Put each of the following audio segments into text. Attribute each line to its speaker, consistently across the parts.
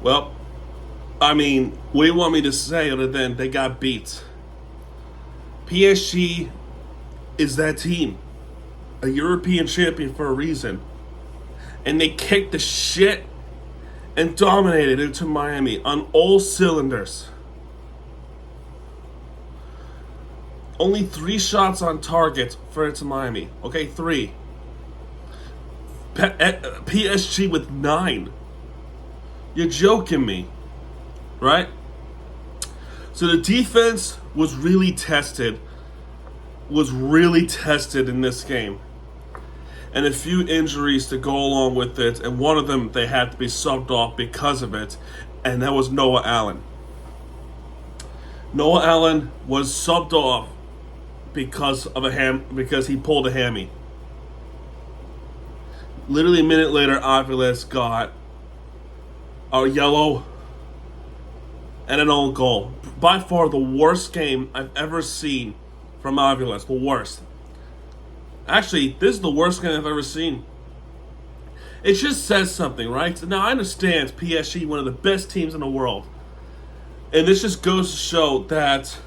Speaker 1: Well, I mean, what do you want me to say other than they got beat? PSG is that team, a European champion for a reason. And they kicked the shit and dominated into Miami on all cylinders. Only 3 shots on target for Inter Miami. Okay, 3. PSG with 9. You're joking me, right? So the defense was really tested. In this game. And a few injuries to go along with it, and one of them they had to be subbed off because of it, and that was Noah Allen. Noah Allen was subbed off because he pulled a hammy. Literally a minute later, Aviles got a yellow and an own goal. By far the worst game I've ever seen from Aviles. The worst. Actually, this is the worst game I've ever seen. It just says something, right? Now, I understand PSG, one of the best teams in the world. And this just goes to show that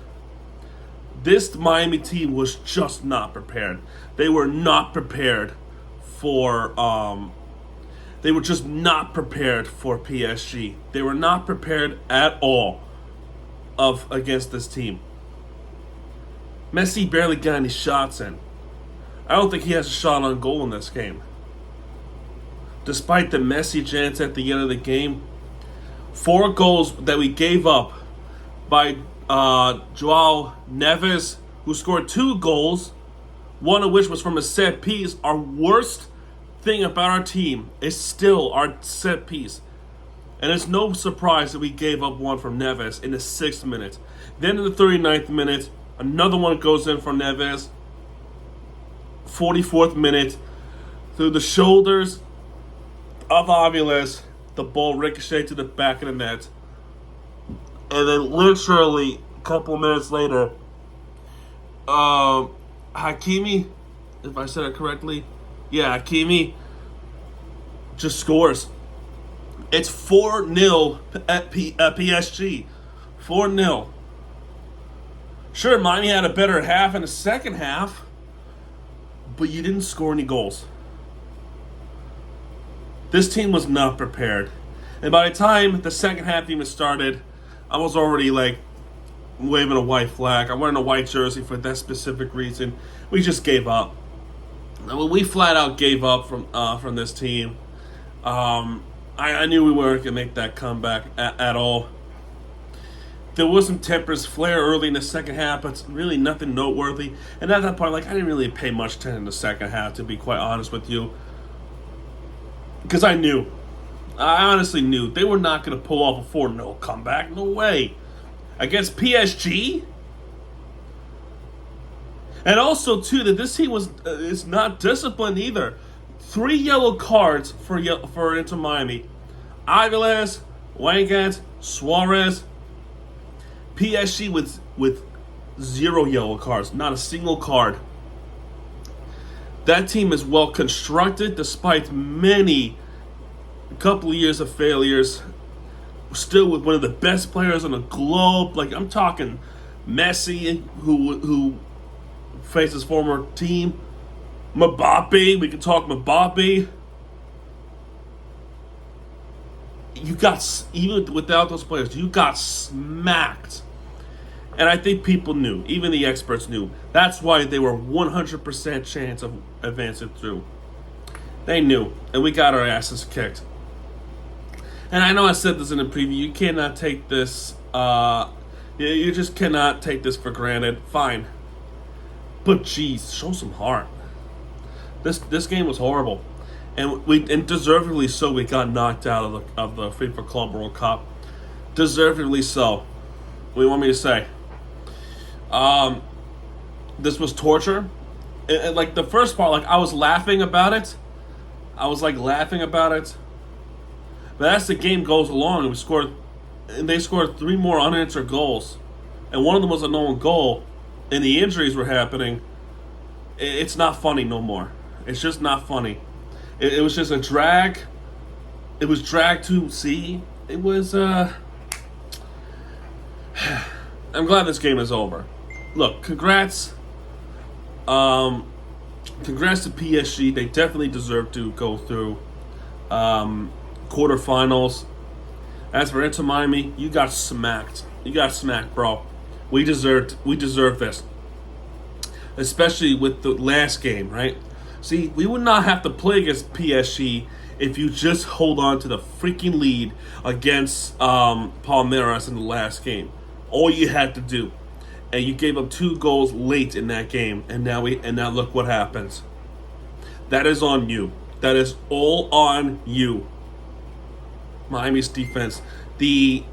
Speaker 1: this Miami team was just not prepared. They were not prepared for... they were just not prepared for PSG. They were not prepared at all against this team. Messi barely got any shots in. I don't think he has a shot on goal in this game. Despite the Messi chance at the end of the game, 4 goals that we gave up by Joao Neves, who scored 2 goals, one of which was from a set piece. Our worst thing about our team is still our set piece. And it's no surprise that we gave up one from Neves in the 6th minute. Then in the 39th minute, another one goes in from Neves. 44th minute, through the shoulders of Aviles, the ball ricocheted to the back of the net. And then literally a couple minutes later, Hakimi, if I said it correctly, Hakimi just scores. It's 4-0 at PSG. 4-0. Sure, Miami had a better half in the second half, but you didn't score any goals. This team was not prepared. And by the time the second half even started, I was already waving a white flag. I'm wearing a white jersey for that specific reason. We just gave up. We flat out gave up from this team. I knew we weren't going to make that comeback at all. There was some tempers flare early in the second half, but really nothing noteworthy. And at that point, I didn't really pay much attention in the second half, to be quite honest with you. Because I knew. I honestly knew. They were not going to pull off a 4-0 comeback. No way. Against PSG? And also, too, that this team is not disciplined either. 3 yellow cards for Inter Miami. Aviles, Weigand, Suarez. PSG with 0 yellow cards, not a single card. That team is well constructed despite couple of years of failures. Still with one of the best players on the globe. I'm talking Messi, who faced his former team. Mbappe, we can talk Mbappe. Even without those players, you got smacked. And I think people knew, even the experts knew. That's why they were 100% chance of advancing through. They knew, and we got our asses kicked. And I know I said this in the preview, you cannot take this, you just cannot take this for granted. Fine. But geez, show some heart. This game was horrible. And deservedly so, we got knocked out of the FIFA Club World Cup. Deservedly so. What do you want me to say? This was torture. And the first part, I was laughing about it. But as the game goes along, they scored 3 more unanswered goals. And one of them was a known goal. And the injuries were happening. It's not funny no more. It's just not funny. It was just a drag. It was drag to see. it was. I'm glad this game is over. Look, congrats. Congrats to PSG. They definitely deserve to go through quarterfinals. As for Inter Miami, you got smacked. You got smacked, bro. We deserve this. Especially with the last game, right? See, we would not have to play against PSG if you just hold on to the freaking lead against Palmeiras in the last game. All you had to do. And you gave up 2 goals late in that game, and now look what happens. That is on you. That is all on you. Miami's defense. The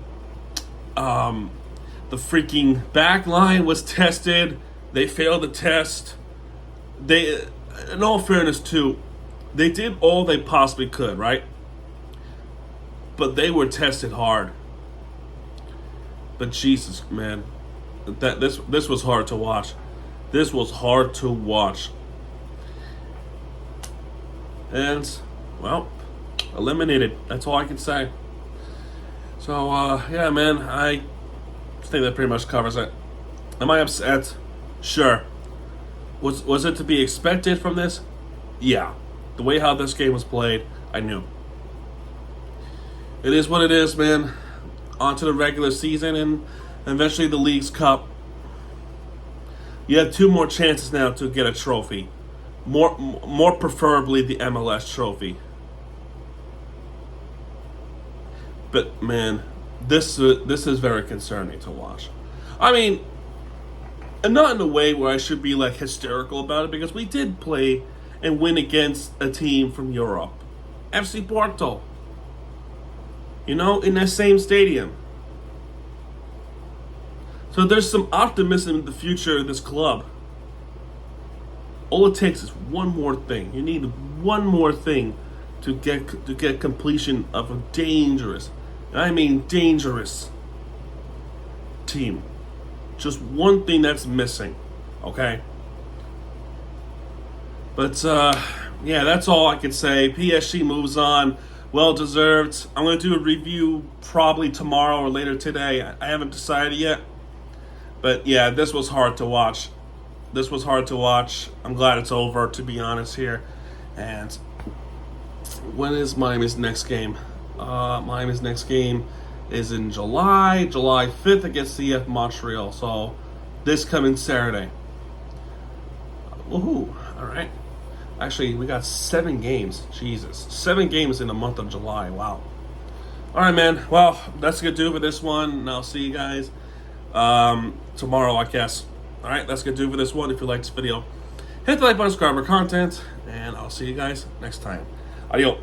Speaker 1: freaking back line was tested. They failed the test. They, in all fairness, too, they did all they possibly could, right? But they were tested hard. But Jesus, man, this was hard to watch. This was hard to watch. And, well, eliminated. That's all I can say. So, yeah, man, I think that pretty much covers it. Am I upset? Sure. Was it to be expected from this? Yeah. The way how this game was played, I knew. It is what it is, man. On to the regular season and eventually the League's Cup. You have 2 more chances now to get a trophy. More preferably the MLS trophy. But man, this is very concerning to watch. I mean, and not in a way where I should be like hysterical about it, because we did play and win against a team from Europe, FC Porto. You know, in that same stadium. So there's some optimism in the future of this club. All it takes is one more thing. You need one more thing to get completion of a dangerous, and I mean dangerous, team. Just one thing that's missing, okay? But yeah, that's all I can say. PSG moves on. Well deserved. I'm going to do a review probably tomorrow or later today. I haven't decided yet. But yeah, this was hard to watch. This was hard to watch. I'm glad it's over, to be honest here. And when is Miami's next game? Miami's next game is in July 5th against CF Montreal. So this coming Saturday. Woohoo! All right. Actually, we got 7 games. Jesus. 7 games in the month of July. Wow. All right, man. Well, that's going to do for this one. And I'll see you guys tomorrow, I guess. All right, that's going to do for this one. If you like this video, hit the like button, subscribe for content, and I'll see you guys next time. Adios.